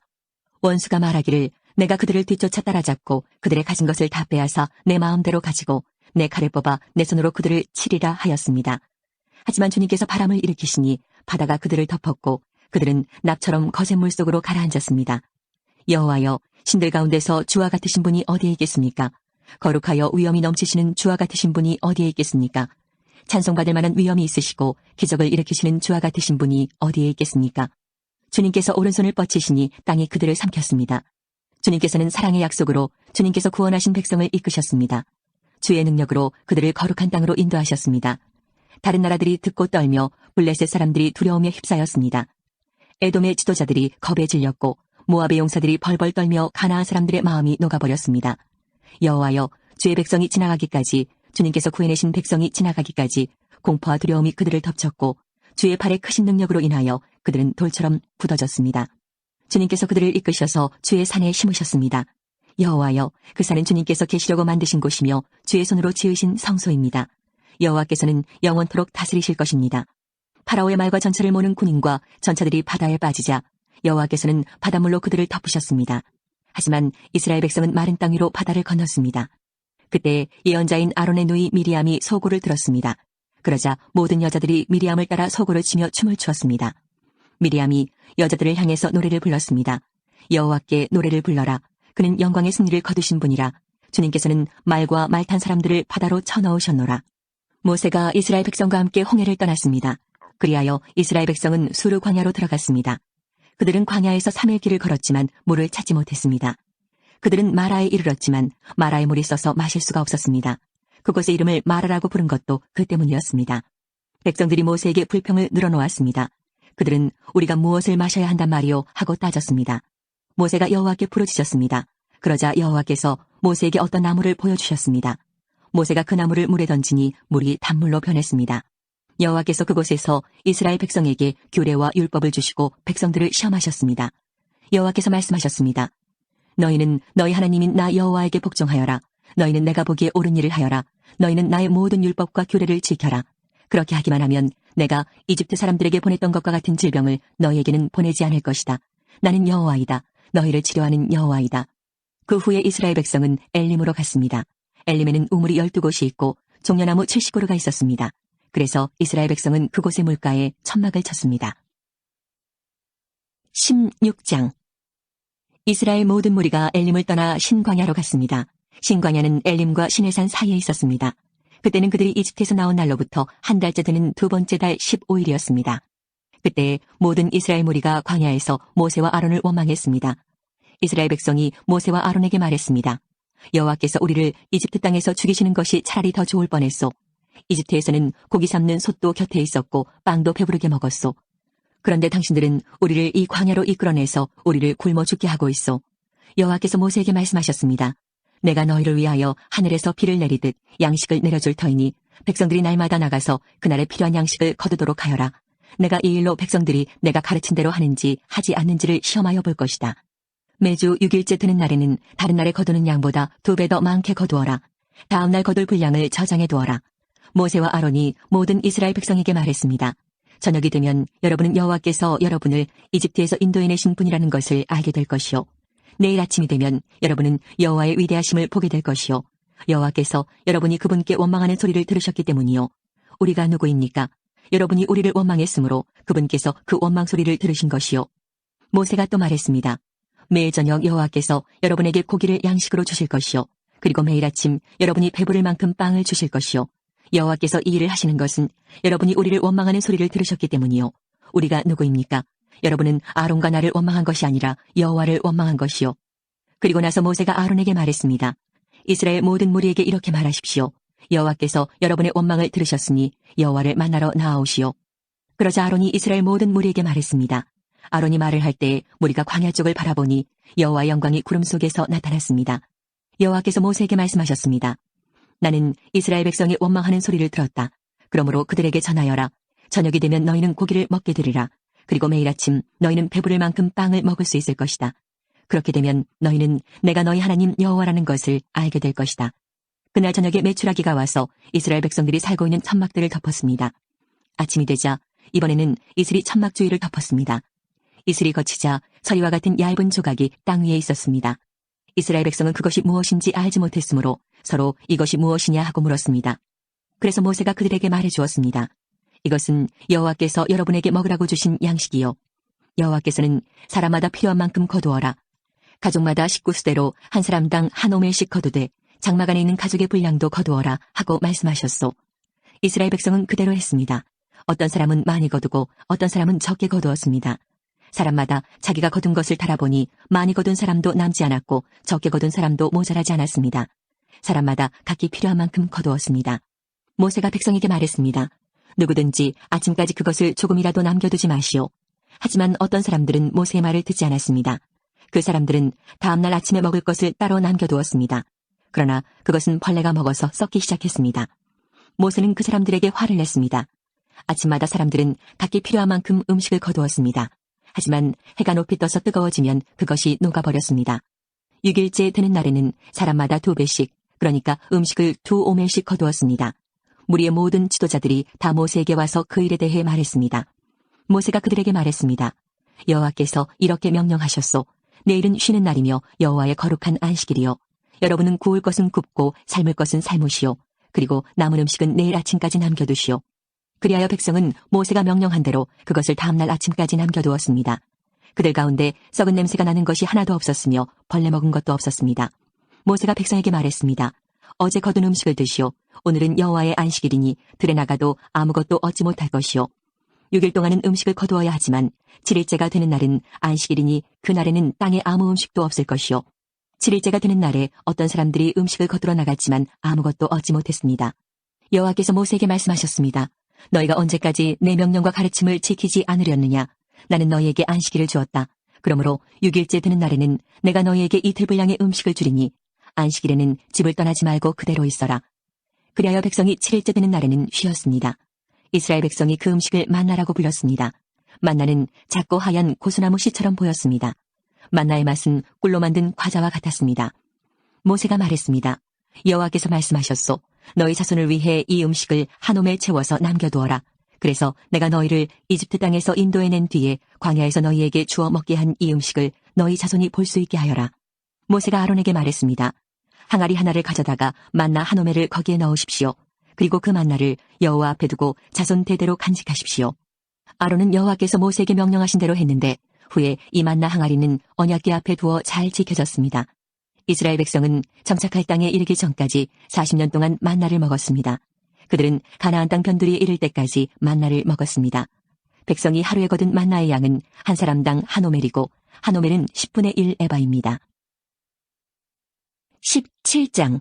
A: 원수가 말하기를 내가 그들을 뒤쫓아 따라잡고 그들의 가진 것을 다 빼앗아 내 마음대로 가지고 내 칼을 뽑아 내 손으로 그들을 치리라 하였습니다. 하지만 주님께서 바람을 일으키시니 바다가 그들을 덮었고 그들은 납처럼 거센 물 속으로 가라앉았습니다. 여호와여, 신들 가운데서 주와 같으신 분이 어디에 있겠습니까? 거룩하여 위엄이 넘치시는 주와 같으신 분이 어디에 있겠습니까? 찬송받을 만한 위엄이 있으시고 기적을 일으키시는 주와 같으신 분이 어디에 있겠습니까? 주님께서 오른손을 뻗치시니 땅이 그들을 삼켰습니다. 주님께서는 사랑의 약속으로 주님께서 구원하신 백성을 이끄셨습니다. 주의 능력으로 그들을 거룩한 땅으로 인도하셨습니다. 다른 나라들이 듣고 떨며 블레셋 사람들이 두려움에 휩싸였습니다. 에돔의 지도자들이 겁에 질렸고 모압의 용사들이 벌벌 떨며 가나안 사람들의 마음이 녹아버렸습니다. 여호와여, 주의 백성이 지나가기까지, 주님께서 구해내신 백성이 지나가기까지 공포와 두려움이 그들을 덮쳤고 주의 팔의 크신 능력으로 인하여 그들은 돌처럼 굳어졌습니다. 주님께서 그들을 이끄셔서 주의 산에 심으셨습니다. 여호와여, 그 산은 주님께서 계시려고 만드신 곳이며 주의 손으로 지으신 성소입니다. 여호와께서는 영원토록 다스리실 것입니다. 파라오의 말과 전차를 모는 군인과 전차들이 바다에 빠지자 여호와께서는 바닷물로 그들을 덮으셨습니다. 하지만 이스라엘 백성은 마른 땅 위로 바다를 건넜습니다. 그때 예언자인 아론의 누이 미리암이 소고를 들었습니다. 그러자 모든 여자들이 미리암을 따라 소고를 치며 춤을 추었습니다. 미리암이 여자들을 향해서 노래를 불렀습니다. 여호와께 노래를 불러라. 그는 영광의 승리를 거두신 분이라. 주님께서는 말과 말 탄 사람들을 바다로 쳐넣으셨노라. 모세가 이스라엘 백성과 함께 홍해를 떠났습니다. 그리하여 이스라엘 백성은 수르 광야로 들어갔습니다. 그들은 광야에서 3일 길을 걸었지만 물을 찾지 못했습니다. 그들은 마라에 이르렀지만 마라의 물이 써서 마실 수가 없었습니다. 그곳의 이름을 마라라고 부른 것도 그 때문이었습니다. 백성들이 모세에게 불평을 늘어놓았습니다. 그들은 우리가 무엇을 마셔야 한단 말이오 하고 따졌습니다. 모세가 여호와께 부르짖었습니다. 그러자 여호와께서 모세에게 어떤 나무를 보여주셨습니다. 모세가 그 나무를 물에 던지니 물이 단물로 변했습니다. 여호와께서 그곳에서 이스라엘 백성에게 규례와 율법을 주시고 백성들을 시험하셨습니다. 여호와께서 말씀하셨습니다. 너희는 너희 하나님인 나 여호와에게 복종하여라. 너희는 내가 보기에 옳은 일을 하여라. 너희는 나의 모든 율법과 규례를 지켜라. 그렇게 하기만 하면 내가 이집트 사람들에게 보냈던 것과 같은 질병을 너희에게는 보내지 않을 것이다. 나는 여호와이다. 너희를 치료하는 여호와이다. 그 후에 이스라엘 백성은 엘림으로 갔습니다. 엘림에는 우물이 12곳이 있고 종려나무 70그루가 있었습니다. 그래서 이스라엘 백성은 그곳의 물가에 천막을 쳤습니다. 16장. 이스라엘 모든 무리가 엘림을 떠나 신광야로 갔습니다. 신광야는 엘림과 시내산 사이에 있었습니다. 그때는 그들이 이집트에서 나온 날로부터 한 달째 되는 두 번째 달 15일이었습니다. 그때 모든 이스라엘 무리가 광야에서 모세와 아론을 원망했습니다. 이스라엘 백성이 모세와 아론에게 말했습니다. 여호와께서 우리를 이집트 땅에서 죽이시는 것이 차라리 더 좋을 뻔했소. 이집트에서는 고기 삶는 솥도 곁에 있었고 빵도 배부르게 먹었소. 그런데 당신들은 우리를 이 광야로 이끌어내서 우리를 굶어 죽게 하고 있소. 여호와께서 모세에게 말씀하셨습니다. 내가 너희를 위하여 하늘에서 비를 내리듯 양식을 내려줄 터이니 백성들이 날마다 나가서 그날에 필요한 양식을 거두도록 하여라. 내가 이 일로 백성들이 내가 가르친 대로 하는지 하지 않는지를 시험하여 볼 것이다. 매주 6일째 되는 날에는 다른 날에 거두는 양보다 2배 더 많게 거두어라. 다음 날 거둘 분량을 저장해 두어라. 모세와 아론이 모든 이스라엘 백성에게 말했습니다. 저녁이 되면 여러분은 여호와께서 여러분을 이집트에서 인도해내신 분이라는 것을 알게 될 것이요. 내일 아침이 되면 여러분은 여호와의 위대하심을 보게 될 것이요. 여호와께서 여러분이 그분께 원망하는 소리를 들으셨기 때문이요. 우리가 누구입니까? 여러분이 우리를 원망했으므로 그분께서 그 원망 소리를 들으신 것이요. 모세가 또 말했습니다. 매일 저녁 여호와께서 여러분에게 고기를 양식으로 주실 것이요. 그리고 매일 아침 여러분이 배부를 만큼 빵을 주실 것이요. 여호와께서 이 일을 하시는 것은 여러분이 우리를 원망하는 소리를 들으셨기 때문이요. 우리가 누구입니까? 여러분은 아론과 나를 원망한 것이 아니라 여호와를 원망한 것이요. 그리고 나서 모세가 아론에게 말했습니다. 이스라엘 모든 무리에게 이렇게 말하십시오. 여호와께서 여러분의 원망을 들으셨으니 여호와를 만나러 나아오시오. 그러자 아론이 이스라엘 모든 무리에게 말했습니다. 아론이 말을 할 때 무리가 광야 쪽을 바라보니 여호와의 영광이 구름 속에서 나타났습니다. 여호와께서 모세에게 말씀하셨습니다. 나는 이스라엘 백성이 원망하는 소리를 들었다. 그러므로 그들에게 전하여라. 저녁이 되면 너희는 고기를 먹게 되리라. 그리고 매일 아침 너희는 배부를 만큼 빵을 먹을 수 있을 것이다. 그렇게 되면 너희는 내가 너희 하나님 여호와라는 것을 알게 될 것이다. 그날 저녁에 메추라기가 와서 이스라엘 백성들이 살고 있는 천막들을 덮었습니다. 아침이 되자 이번에는 이슬이 천막 주위를 덮었습니다. 이슬이 거치자 서리와 같은 얇은 조각이 땅 위에 있었습니다. 이스라엘 백성은 그것이 무엇인지 알지 못했으므로 서로 이것이 무엇이냐 하고 물었습니다. 그래서 모세가 그들에게 말해 주었습니다. 이것은 여호와께서 여러분에게 먹으라고 주신 양식이요. 여호와께서는 사람마다 필요한 만큼 거두어라. 가족마다 식구수대로 한 사람당 한 오멜씩 거두되 장막 안에 있는 가족의 분량도 거두어라 하고 말씀하셨소. 이스라엘 백성은 그대로 했습니다. 어떤 사람은 많이 거두고 어떤 사람은 적게 거두었습니다. 사람마다 자기가 거둔 것을 달아보니 많이 거둔 사람도 남지 않았고 적게 거둔 사람도 모자라지 않았습니다. 사람마다 각기 필요한 만큼 거두었습니다. 모세가 백성에게 말했습니다. 누구든지 아침까지 그것을 조금이라도 남겨두지 마시오. 하지만 어떤 사람들은 모세의 말을 듣지 않았습니다. 그 사람들은 다음날 아침에 먹을 것을 따로 남겨두었습니다. 그러나 그것은 벌레가 먹어서 썩기 시작했습니다. 모세는 그 사람들에게 화를 냈습니다. 아침마다 사람들은 각기 필요한 만큼 음식을 거두었습니다. 하지만 해가 높이 떠서 뜨거워지면 그것이 녹아버렸습니다. 6일째 되는 날에는 사람마다 2배씩, 그러니까 음식을 2오멜씩 거두었습니다. 무리의 모든 지도자들이 다 모세에게 와서 그 일에 대해 말했습니다. 모세가 그들에게 말했습니다. 여호와께서 이렇게 명령하셨소. 내일은 쉬는 날이며 여호와의 거룩한 안식일이요. 여러분은 구울 것은 굽고 삶을 것은 삶으시오. 그리고 남은 음식은 내일 아침까지 남겨두시오. 그리하여 백성은 모세가 명령한 대로 그것을 다음날 아침까지 남겨두었습니다. 그들 가운데 썩은 냄새가 나는 것이 하나도 없었으며 벌레 먹은 것도 없었습니다. 모세가 백성에게 말했습니다. 어제 거둔 음식을 드시오. 오늘은 여호와의 안식일이니 들에 나가도 아무것도 얻지 못할 것이오. 6일 동안은 음식을 거두어야 하지만 7일째가 되는 날은 안식일이니 그날에는 땅에 아무 음식도 없을 것이오. 7일째가 되는 날에 어떤 사람들이 음식을 거두러 나갔지만 아무것도 얻지 못했습니다. 여호와께서 모세에게 말씀하셨습니다. 너희가 언제까지 내 명령과 가르침을 지키지 않으렸느냐? 나는 너희에게 안식일을 주었다. 그러므로 6일째 되는 날에는 내가 너희에게 이틀 분량의 음식을 주리니 안식일에는 집을 떠나지 말고 그대로 있어라. 그리하여 백성이 7일째 되는 날에는 쉬었습니다. 이스라엘 백성이 그 음식을 만나라고 불렀습니다. 만나는 작고 하얀 고소나무 씨처럼 보였습니다. 만나의 맛은 꿀로 만든 과자와 같았습니다. 모세가 말했습니다. 여호와께서 말씀하셨소. 너희 자손을 위해 이 음식을 한 오멜 채워서 남겨두어라. 그래서 내가 너희를 이집트 땅에서 인도해낸 뒤에 광야에서 너희에게 주어 먹게 한 이 음식을 너희 자손이 볼 수 있게 하여라. 모세가 아론에게 말했습니다. 항아리 하나를 가져다가 만나 한 오멜을 거기에 넣으십시오. 그리고 그 만나를 여호와 앞에 두고 자손 대대로 간직하십시오. 아론은 여호와께서 모세에게 명령하신 대로 했는데 후에 이 만나 항아리는 언약궤 앞에 두어 잘 지켜졌습니다. 이스라엘 백성은 정착할 땅에 이르기 전까지 40년 동안 만나를 먹었습니다. 그들은 가나안 땅 변두리에 이를 때까지 만나를 먹었습니다. 백성이 하루에 거둔 만나의 양은 한 사람당 한 오멜이고 한 오멜은 10분의 1 에바입니다. 17장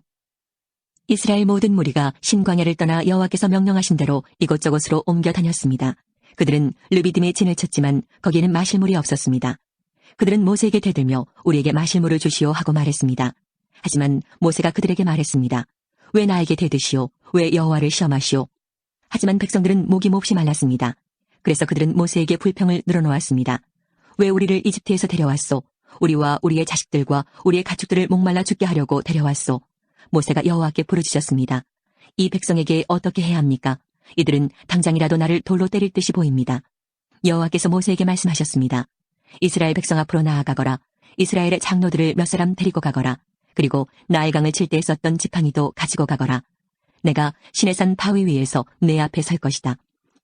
A: 이스라엘 모든 무리가 신광야를 떠나 여호와께서 명령하신 대로 이곳저곳으로 옮겨 다녔습니다. 그들은 르비딤에 진을 쳤지만 거기에는 마실 물이 없었습니다. 그들은 모세에게 대들며 우리에게 마실 물을 주시오 하고 말했습니다. 하지만 모세가 그들에게 말했습니다. 왜 나에게 대드시오? 왜 여호와를 시험하시오? 하지만 백성들은 목이 몹시 말랐습니다. 그래서 그들은 모세에게 불평을 늘어놓았습니다. 왜 우리를 이집트에서 데려왔소? 우리와 우리의 자식들과 우리의 가축들을 목말라 죽게 하려고 데려왔소? 모세가 여호와께 부르짖었습니다. 이 백성에게 어떻게 해야 합니까? 이들은 당장이라도 나를 돌로 때릴 듯이 보입니다. 여호와께서 모세에게 말씀하셨습니다. 이스라엘 백성 앞으로 나아가거라. 이스라엘의 장로들을 몇 사람 데리고 가거라. 그리고 나일강을 칠 때 썼던 지팡이도 가지고 가거라. 내가 시내산 바위 위에서 내 앞에 설 것이다.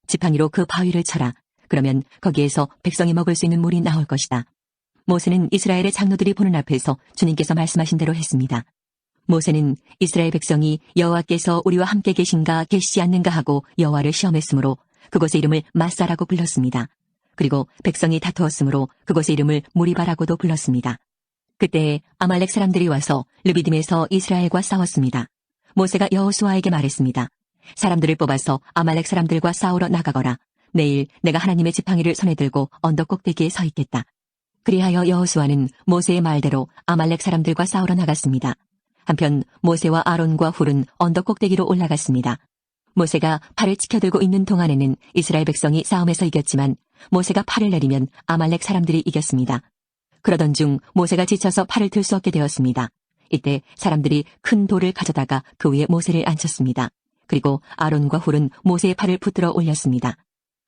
A: 지팡이로 그 바위를 쳐라. 그러면 거기에서 백성이 먹을 수 있는 물이 나올 것이다. 모세는 이스라엘의 장로들이 보는 앞에서 주님께서 말씀하신 대로 했습니다. 모세는 이스라엘 백성이 여호와께서 우리와 함께 계신가 계시지 않는가 하고 여호와를 시험했으므로 그곳의 이름을 마사라고 불렀습니다. 그리고 백성이 다투었으므로 그곳의 이름을 무리바라고도 불렀습니다. 그때 아말렉 사람들이 와서 르비딤에서 이스라엘과 싸웠습니다. 모세가 여호수아에게 말했습니다. 사람들을 뽑아서 아말렉 사람들과 싸우러 나가거라. 내일 내가 하나님의 지팡이를 손에 들고 언덕 꼭대기에 서 있겠다. 그리하여 여호수아는 모세의 말대로 아말렉 사람들과 싸우러 나갔습니다. 한편 모세와 아론과 훌은 언덕 꼭대기로 올라갔습니다. 모세가 팔을 치켜들고 있는 동안에는 이스라엘 백성이 싸움에서 이겼지만 모세가 팔을 내리면 아말렉 사람들이 이겼습니다. 그러던 중 모세가 지쳐서 팔을 들 수 없게 되었습니다. 이때 사람들이 큰 돌을 가져다가 그 위에 모세를 앉혔습니다. 그리고 아론과 훌은 모세의 팔을 붙들어 올렸습니다.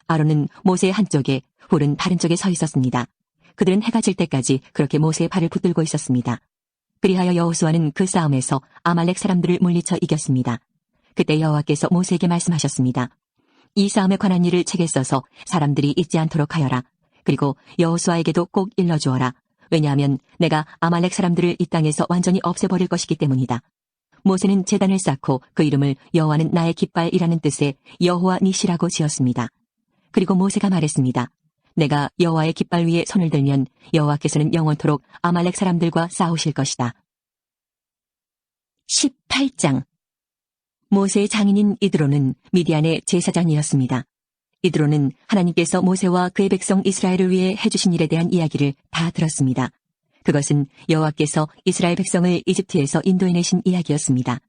A: 아론은 모세의 한쪽에, 훌은 다른 쪽에 서 있었습니다. 그들은 해가 질 때까지 그렇게 모세의 팔을 붙들고 있었습니다. 그리하여 여호수아는 그 싸움에서 아말렉 사람들을 물리쳐 이겼습니다. 그때 여호와께서 모세에게 말씀하셨습니다. 이 싸움에 관한 일을 책에 써서 사람들이 잊지 않도록 하여라. 그리고 여호수아에게도 꼭 일러주어라. 왜냐하면 내가 아말렉 사람들을 이 땅에서 완전히 없애버릴 것이기 때문이다. 모세는 제단을 쌓고 그 이름을 여호와는 나의 깃발이라는 뜻의 여호와 니시라고 지었습니다. 그리고 모세가 말했습니다. 내가 여호와의 깃발 위에 손을 들면 여호와께서는 영원토록 아말렉 사람들과 싸우실 것이다. 18장 모세의 장인인 이드로는 미디안의 제사장이었습니다. 이드로는 하나님께서 모세와 그의 백성 이스라엘을 위해 해주신 일에 대한 이야기를 다 들었습니다. 그것은 여호와께서 이스라엘 백성을 이집트에서 인도해내신 이야기였습니다.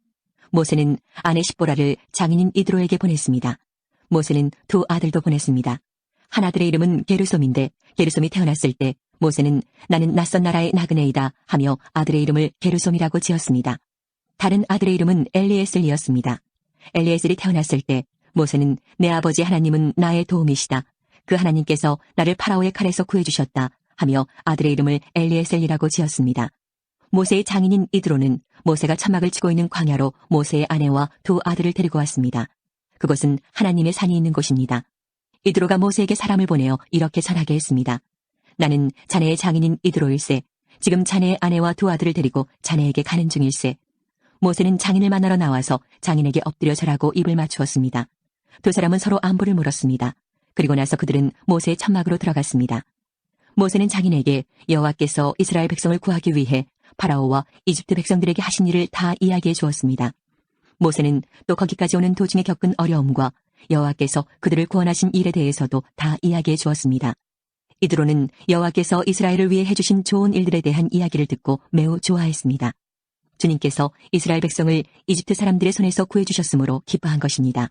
A: 모세는 아내 십보라를 장인인 이드로에게 보냈습니다. 모세는 두 아들도 보냈습니다. 한 아들의 이름은 게르솜인데 게르솜이 태어났을 때 모세는 나는 낯선 나라의 나그네이다 하며 아들의 이름을 게르솜이라고 지었습니다. 다른 아들의 이름은 엘리에셀이었습니다. 엘리에셀이 태어났을 때 모세는 내 아버지 하나님은 나의 도움이시다. 그 하나님께서 나를 파라오의 칼에서 구해주셨다 하며 아들의 이름을 엘리에셀이라고 지었습니다. 모세의 장인인 이드로는 모세가 천막을 치고 있는 광야로 모세의 아내와 두 아들을 데리고 왔습니다. 그곳은 하나님의 산이 있는 곳입니다. 이드로가 모세에게 사람을 보내어 이렇게 전하게 했습니다. 나는 자네의 장인인 이드로일세. 지금 자네의 아내와 두 아들을 데리고 자네에게 가는 중일세. 모세는 장인을 만나러 나와서 장인에게 엎드려 절하고 입을 맞추었습니다. 두 사람은 서로 안부를 물었습니다. 그리고 나서 그들은 모세의 천막으로 들어갔습니다. 모세는 장인에게 여호와께서 이스라엘 백성을 구하기 위해 파라오와 이집트 백성들에게 하신 일을 다 이야기해 주었습니다. 모세는 또 거기까지 오는 도중에 겪은 어려움과 여호와께서 그들을 구원하신 일에 대해서도 다 이야기해 주었습니다. 이드로는 여호와께서 이스라엘을 위해 해주신 좋은 일들에 대한 이야기를 듣고 매우 좋아했습니다. 주님께서 이스라엘 백성을 이집트 사람들의 손에서 구해주셨으므로 기뻐한 것입니다.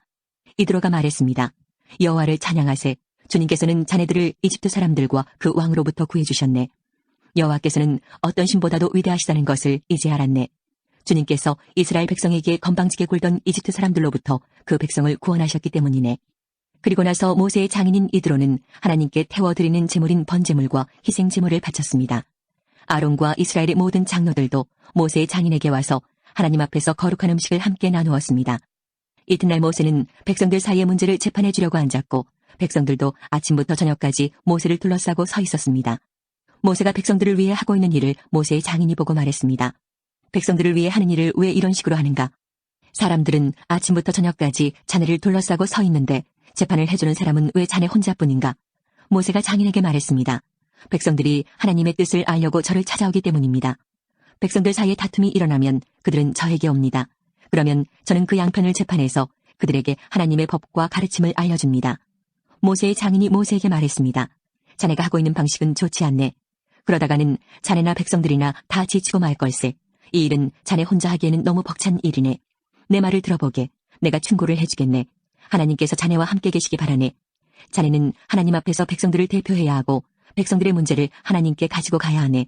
A: 이드로가 말했습니다. 여호와를 찬양하세. 주님께서는 자네들을 이집트 사람들과 그 왕으로부터 구해주셨네. 여호와께서는 어떤 신보다도 위대하시다는 것을 이제 알았네. 주님께서 이스라엘 백성에게 건방지게 굴던 이집트 사람들로부터 그 백성을 구원하셨기 때문이네. 그리고 나서 모세의 장인인 이드로는 하나님께 태워드리는 제물인 번제물과 희생제물을 바쳤습니다. 아론과 이스라엘의 모든 장로들도 모세의 장인에게 와서 하나님 앞에서 거룩한 음식을 함께 나누었습니다. 이튿날 모세는 백성들 사이의 문제를 재판해 주려고 앉았고 백성들도 아침부터 저녁까지 모세를 둘러싸고 서 있었습니다. 모세가 백성들을 위해 하고 있는 일을 모세의 장인이 보고 말했습니다. 백성들을 위해 하는 일을 왜 이런 식으로 하는가? 사람들은 아침부터 저녁까지 자네를 둘러싸고 서 있는데 재판을 해주는 사람은 왜 자네 혼자뿐인가? 모세가 장인에게 말했습니다. 백성들이 하나님의 뜻을 알려고 저를 찾아오기 때문입니다. 백성들 사이에 다툼이 일어나면 그들은 저에게 옵니다. 그러면 저는 그 양편을 재판해서 그들에게 하나님의 법과 가르침을 알려줍니다. 모세의 장인이 모세에게 말했습니다. 자네가 하고 있는 방식은 좋지 않네. 그러다가는 자네나 백성들이나 다 지치고 말 걸세. 이 일은 자네 혼자 하기에는 너무 벅찬 일이네. 내 말을 들어보게. 내가 충고를 해주겠네. 하나님께서 자네와 함께 계시기 바라네. 자네는 하나님 앞에서 백성들을 대표해야 하고 백성들의 문제를 하나님께 가지고 가야 하네.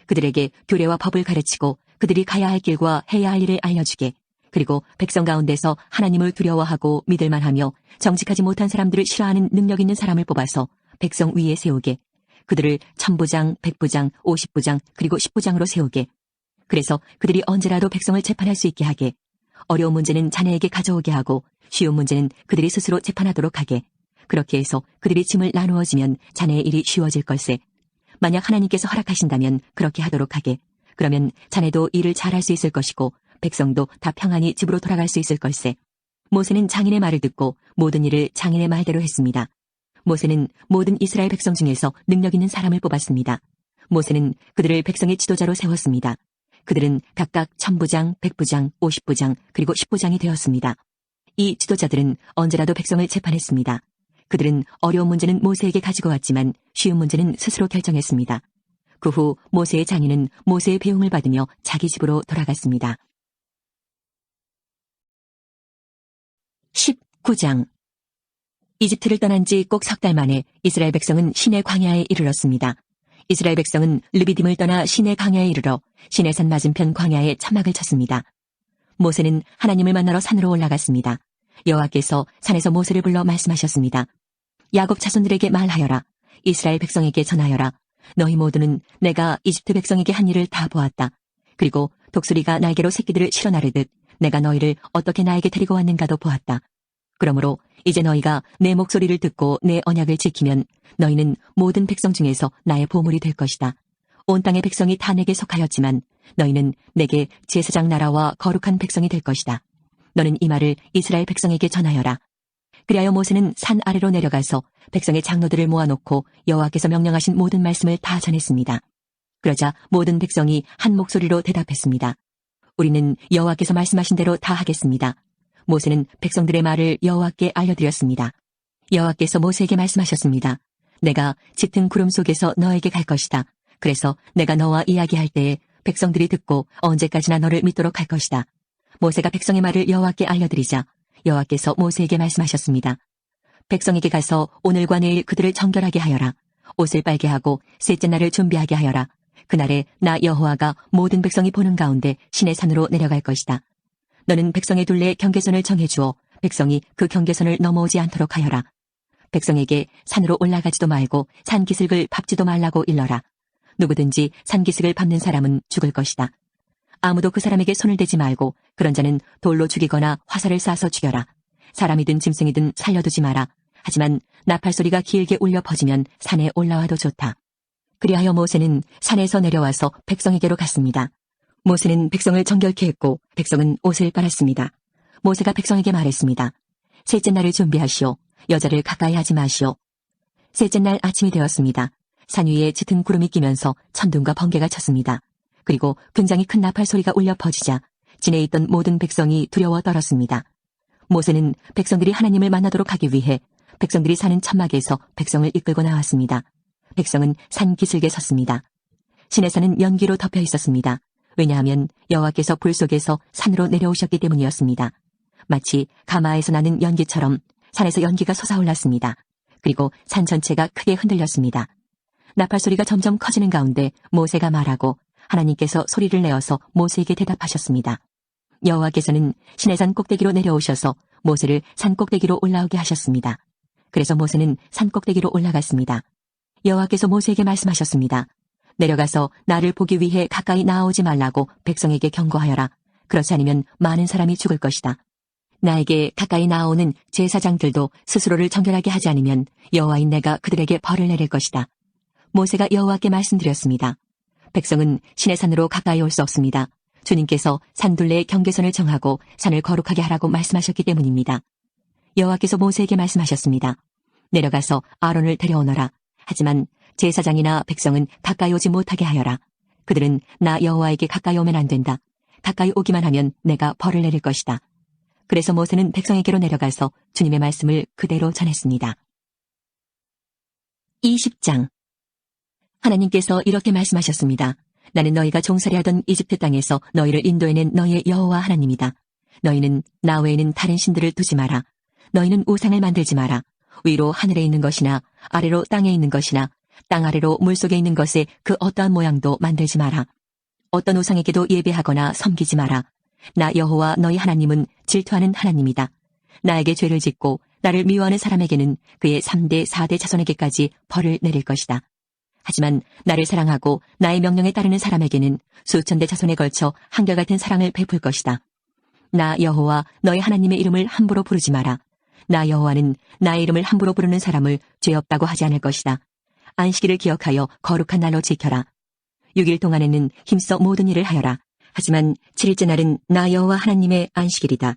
A: 그들에게 규례와 법을 가르치고 그들이 가야 할 길과 해야 할 일을 알려주게. 그리고 백성 가운데서 하나님을 두려워하고 믿을만하며 정직하지 못한 사람들을 싫어하는 능력 있는 사람을 뽑아서 백성 위에 세우게. 그들을 1000부장, 100부장, 50부장, 그리고 10부장으로 세우게. 그래서 그들이 언제라도 백성을 재판할 수 있게 하게. 어려운 문제는 자네에게 가져오게 하고 쉬운 문제는 그들이 스스로 재판하도록 하게. 그렇게 해서 그들이 짐을 나누어지면 자네의 일이 쉬워질 걸세. 만약 하나님께서 허락하신다면 그렇게 하도록 하게. 그러면 자네도 일을 잘할 수 있을 것이고 백성도 다 평안히 집으로 돌아갈 수 있을 걸세. 모세는 장인의 말을 듣고 모든 일을 장인의 말대로 했습니다. 모세는 모든 이스라엘 백성 중에서 능력 있는 사람을 뽑았습니다. 모세는 그들을 백성의 지도자로 세웠습니다. 그들은 각각 1000부장, 100부장, 50부장, 그리고 10부장이 되었습니다. 이 지도자들은 언제라도 백성을 재판했습니다. 그들은 어려운 문제는 모세에게 가지고 왔지만 쉬운 문제는 스스로 결정했습니다. 그 후 모세의 장인은 모세의 배웅을 받으며 자기 집으로 돌아갔습니다. 19장 이집트를 떠난 지 꼭 3달 만에 이스라엘 백성은 시내 광야에 이르렀습니다. 이스라엘 백성은 르비딤을 떠나 시내 광야에 이르러 시내산 맞은편 광야에 차막을 쳤습니다. 모세는 하나님을 만나러 산으로 올라갔습니다. 여호와께서 산에서 모세를 불러 말씀하셨습니다. 야곱 자손들에게 말하여라. 이스라엘 백성에게 전하여라. 너희 모두는 내가 이집트 백성에게 한 일을 다 보았다. 그리고 독수리가 날개로 새끼들을 실어 나르듯 내가 너희를 어떻게 나에게 데리고 왔는가도 보았다. 그러므로 이제 너희가 내 목소리를 듣고 내 언약을 지키면 너희는 모든 백성 중에서 나의 보물이 될 것이다. 온 땅의 백성이 다 내게 속하였지만 너희는 내게 제사장 나라와 거룩한 백성이 될 것이다. 너는 이 말을 이스라엘 백성에게 전하여라. 그리하여 모세는 산 아래로 내려가서 백성의 장로들을 모아놓고 여호와께서 명령하신 모든 말씀을 다 전했습니다. 그러자 모든 백성이 한 목소리로 대답했습니다. 우리는 여호와께서 말씀하신 대로 다 하겠습니다. 모세는 백성들의 말을 여호와께 알려드렸습니다. 여호와께서 모세에게 말씀하셨습니다. 내가 짙은 구름 속에서 너에게 갈 것이다. 그래서 내가 너와 이야기할 때에 백성들이 듣고 언제까지나 너를 믿도록 할 것이다. 모세가 백성의 말을 여호와께 알려드리자 여호와께서 모세에게 말씀하셨습니다. 백성에게 가서 오늘과 내일 그들을 정결하게 하여라. 옷을 빨게 하고 셋째 날을 준비하게 하여라. 그날에 나 여호와가 모든 백성이 보는 가운데 시내 산으로 내려갈 것이다. 너는 백성의 둘레에 경계선을 정해주어 백성이 그 경계선을 넘어오지 않도록 하여라. 백성에게 산으로 올라가지도 말고 산기슭을 밟지도 말라고 일러라. 누구든지 산기슭을 밟는 사람은 죽을 것이다. 아무도 그 사람에게 손을 대지 말고 그런 자는 돌로 죽이거나 화살을 쏴서 죽여라. 사람이든 짐승이든 살려두지 마라. 하지만 나팔 소리가 길게 울려 퍼지면 산에 올라와도 좋다. 그리하여 모세는 산에서 내려와서 백성에게로 갔습니다. 모세는 백성을 정결케 했고 백성은 옷을 빨았습니다. 모세가 백성에게 말했습니다. 셋째 날을 준비하시오. 여자를 가까이 하지 마시오. 셋째 날 아침이 되었습니다. 산 위에 짙은 구름이 끼면서 천둥과 번개가 쳤습니다. 그리고 굉장히 큰 나팔 소리가 울려 퍼지자 진에 있던 모든 백성이 두려워 떨었습니다. 모세는 백성들이 하나님을 만나도록 하기 위해 백성들이 사는 천막에서 백성을 이끌고 나왔습니다. 백성은 산 기슭에 섰습니다. 시내산은 연기로 덮여 있었습니다. 왜냐하면 여호와께서 불 속에서 산으로 내려오셨기 때문이었습니다. 마치 가마에서 나는 연기처럼 산에서 연기가 솟아올랐습니다. 그리고 산 전체가 크게 흔들렸습니다. 나팔 소리가 점점 커지는 가운데 모세가 말하고 하나님께서 소리를 내어서 모세에게 대답하셨습니다. 여호와께서는 시내산 꼭대기로 내려오셔서 모세를 산 꼭대기로 올라오게 하셨습니다. 그래서 모세는 산 꼭대기로 올라갔습니다. 여호와께서 모세에게 말씀하셨습니다. 내려가서 나를 보기 위해 가까이 나아오지 말라고 백성에게 경고하여라. 그렇지 않으면 많은 사람이 죽을 것이다. 나에게 가까이 나오는 제사장들도 스스로를 정결하게 하지 않으면 여호와인 내가 그들에게 벌을 내릴 것이다. 모세가 여호와께 말씀드렸습니다. 백성은 시내 산으로 가까이 올 수 없습니다. 주님께서 산둘레의 경계선을 정하고 산을 거룩하게 하라고 말씀하셨기 때문입니다. 여호와께서 모세에게 말씀하셨습니다. 내려가서 아론을 데려오너라. 하지만 제사장이나 백성은 가까이 오지 못하게 하여라. 그들은 나 여호와에게 가까이 오면 안 된다. 가까이 오기만 하면 내가 벌을 내릴 것이다. 그래서 모세는 백성에게로 내려가서 주님의 말씀을 그대로 전했습니다. 20장. 하나님께서 이렇게 말씀하셨습니다. 나는 너희가 종살이하던 이집트 땅에서 너희를 인도해낸 너희의 여호와 하나님이다. 너희는 나 외에는 다른 신들을 두지 마라. 너희는 우상을 만들지 마라. 위로 하늘에 있는 것이나 아래로 땅에 있는 것이나 땅 아래로 물속에 있는 것에 그 어떠한 모양도 만들지 마라. 어떤 우상에게도 예배하거나 섬기지 마라. 나 여호와 너희 하나님은 질투하는 하나님이다. 나에게 죄를 짓고 나를 미워하는 사람에게는 그의 3대 4대 자손에게까지 벌을 내릴 것이다. 하지만 나를 사랑하고 나의 명령에 따르는 사람에게는 수천 대 자손에 걸쳐 한결같은 사랑을 베풀 것이다. 나 여호와 너희 하나님의 이름을 함부로 부르지 마라. 나 여호와는 나의 이름을 함부로 부르는 사람을 죄 없다고 하지 않을 것이다. 안식일을 기억하여 거룩한 날로 지켜라. 6일 동안에는 힘써 모든 일을 하여라. 하지만 7일째 날은 나 여호와 하나님의 안식일이다.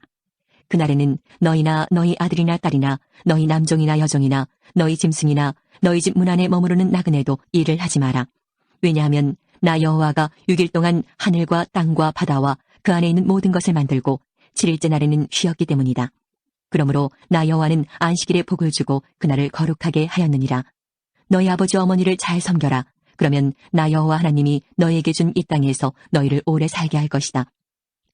A: 그날에는 너희나 너희 아들이나 딸이나 너희 남종이나 여종이나 너희 짐승이나 너희 집 문 안에 머무르는 나그네도 일을 하지 마라. 왜냐하면 나 여호와가 6일 동안 하늘과 땅과 바다와 그 안에 있는 모든 것을 만들고 7일째 날에는 쉬었기 때문이다. 그러므로 나 여호와는 안식일에 복을 주고 그날을 거룩하게 하였느니라. 너희 아버지 어머니를 잘 섬겨라. 그러면 나 여호와 하나님이 너희에게 준 이 땅에서 너희를 오래 살게 할 것이다.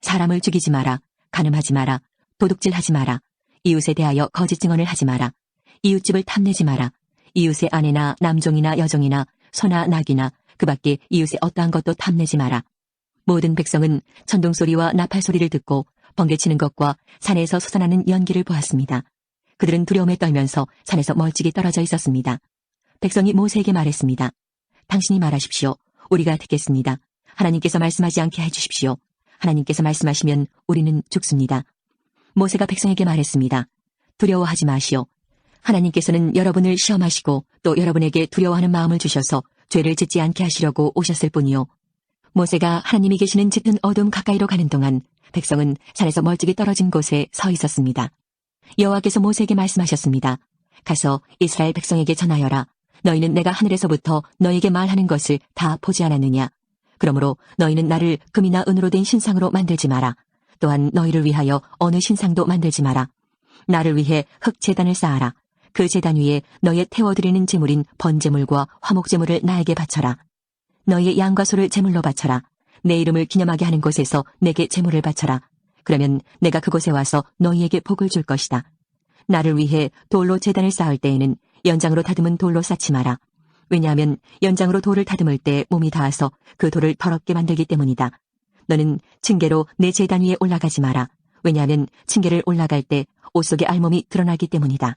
A: 사람을 죽이지 마라. 간음하지 마라. 도둑질하지 마라. 이웃에 대하여 거짓 증언을 하지 마라. 이웃집을 탐내지 마라. 이웃의 아내나 남종이나 여종이나 소나 낙이나 그 밖에 이웃의 어떠한 것도 탐내지 마라. 모든 백성은 천둥소리와 나팔소리를 듣고 번개치는 것과 산에서 솟아나는 연기를 보았습니다. 그들은 두려움에 떨면서 산에서 멀찍이 떨어져 있었습니다. 백성이 모세에게 말했습니다. 당신이 말하십시오. 우리가 듣겠습니다. 하나님께서 말씀하지 않게 해주십시오. 하나님께서 말씀하시면 우리는 죽습니다. 모세가 백성에게 말했습니다. 두려워하지 마시오. 하나님께서는 여러분을 시험하시고 또 여러분에게 두려워하는 마음을 주셔서 죄를 짓지 않게 하시려고 오셨을 뿐이요. 모세가 하나님이 계시는 짙은 어둠 가까이로 가는 동안 백성은 산에서 멀찍이 떨어진 곳에 서 있었습니다. 여호와께서 모세에게 말씀하셨습니다. 가서 이스라엘 백성에게 전하여라. 너희는 내가 하늘에서부터 너희에게 말하는 것을 다 보지 않았느냐. 그러므로 너희는 나를 금이나 은으로 된 신상으로 만들지 마라. 또한 너희를 위하여 어느 신상도 만들지 마라. 나를 위해 흙제단을 쌓아라. 그 제단 위에 너희의 태워드리는 제물인 번제물과 화목제물을 나에게 바쳐라. 너희의 양과 소를 제물로 바쳐라. 내 이름을 기념하게 하는 곳에서 내게 제물을 바쳐라. 그러면 내가 그곳에 와서 너희에게 복을 줄 것이다. 나를 위해 돌로 제단을 쌓을 때에는 연장으로 다듬은 돌로 쌓지 마라. 왜냐하면 연장으로 돌을 다듬을 때 몸이 닿아서 그 돌을 더럽게 만들기 때문이다. 너는 층계로 내 제단 위에 올라가지 마라. 왜냐하면 층계를 올라갈 때 옷 속의 알몸이 드러나기 때문이다.